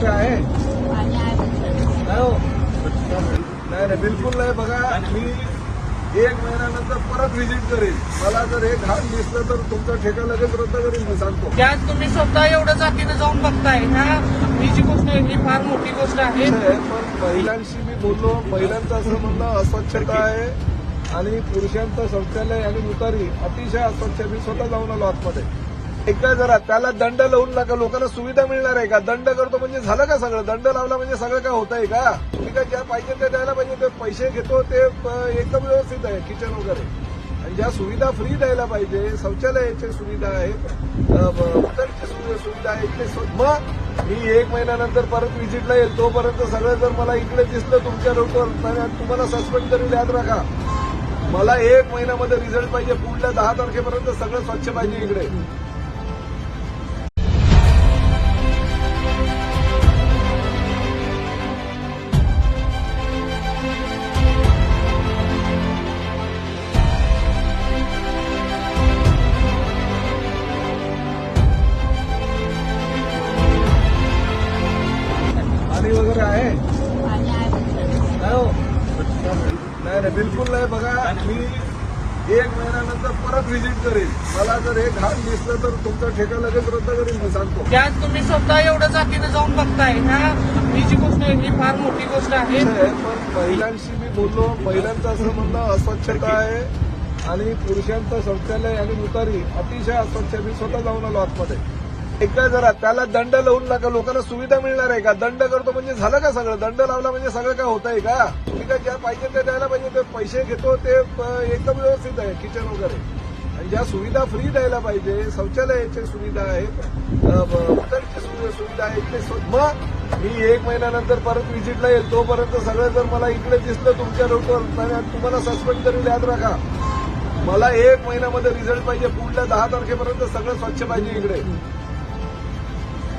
वगैरे आहे नाही हो. नाही बिलकुल नाही. बघा मी 1 महिन्यानंतर परत व्हिजिट करेन. मला जर हे घाण दिसलं तर तुमचा ठेका लगेच रद्द करेन मी सांगतो. त्यात तुम्ही स्वतः एवढं जातीनं जाऊन बघताय ह्या ही जी गोष्ट आहे ही फार मोठी गोष्ट आहे. पण महिलांशी मी बोललो. महिलांचं असं म्हणणं अस्वच्छता आहे आणि पुरुषांचं शौचालय आणि मुतारी अतिशय अस्वच्छ. मी स्वतः जाऊन आलो आतमध्ये. एकदा जरा त्याला दंड लावून नका. लोकांना सुविधा मिळणार आहे का? दंड करतो म्हणजे झालं का सगळं? दंड लावला म्हणजे सगळं काय होत आहे का? तुम्ही काय ज्या पाहिजे ते द्यायला पाहिजे. ते पैसे घेतो ते एकदम व्यवस्थित आहे. किचन वगैरे आणि ज्या सुविधा फ्री द्यायला पाहिजे. शौचालयाची सुविधा आहे, मुतारीची सुविधा आहे. मग मी 1 महिन्यानंतर परत व्हिजिटला येईल. तोपर्यंत सगळं जर मला इकडे दिसलं तुमच्या रूटवर तुम्हाला सस्पेंड करेल. याद राखा. मला 1 महिन्यामध्ये रिझल्ट पाहिजे. पुढल्या 10 तारखेपर्यंत सगळं स्वच्छ पाहिजे इकडे. पाणी वगैरे आहे नाही हो. नाही बिलकुल नाही. बघा मी 1 महिन्यानंतर परत व्हिजिट करेन. मला जर हे घाण दिसलं तर तुमचा ठेका लगेच रद्द करेन मी सांगतो. त्यात तुम्ही स्वतः एवढं जातीनं जाऊन बघताय ह्या ही जी गोष्ट आहे ही फार मोठी गोष्ट आहे. पण महिलांशी मी बोललो. महिलांचं असं म्हणणं अस्वच्छता आहे आणि पुरुषांचं शौचालय आणि मुतारी अतिशय अस्वच्छ. मी स्वतः जाऊन आलो आतमध्ये. एकदा जरा त्याला दंड लावून नका. लोकांना सुविधा मिळणार आहे का? दंड करतो म्हणजे झालं का सगळं? दंड लावला म्हणजे सगळं काय होत आहे का? तुम्ही काय ज्या पाहिजे ते द्यायला पाहिजे. ते पैसे घेतो ते एकदम व्यवस्थित आहे. किचन वगैरे आणि ज्या सुविधा फ्री द्यायला पाहिजे. शौचालयाची सुविधा आहे, मुतारीची सुविधा आहे. मग मी 1 महिन्यानंतर परत व्हिजिटला येईल. तोपर्यंत सगळं जर मला इकडे दिसलं तुमच्या रूटवर तुम्हाला सस्पेंड करेल. याद राखा. मला 1 महिन्यामध्ये रिझल्ट पाहिजे. पुढल्या 10 तारखेपर्यंत सगळं स्वच्छ पाहिजे इकडे.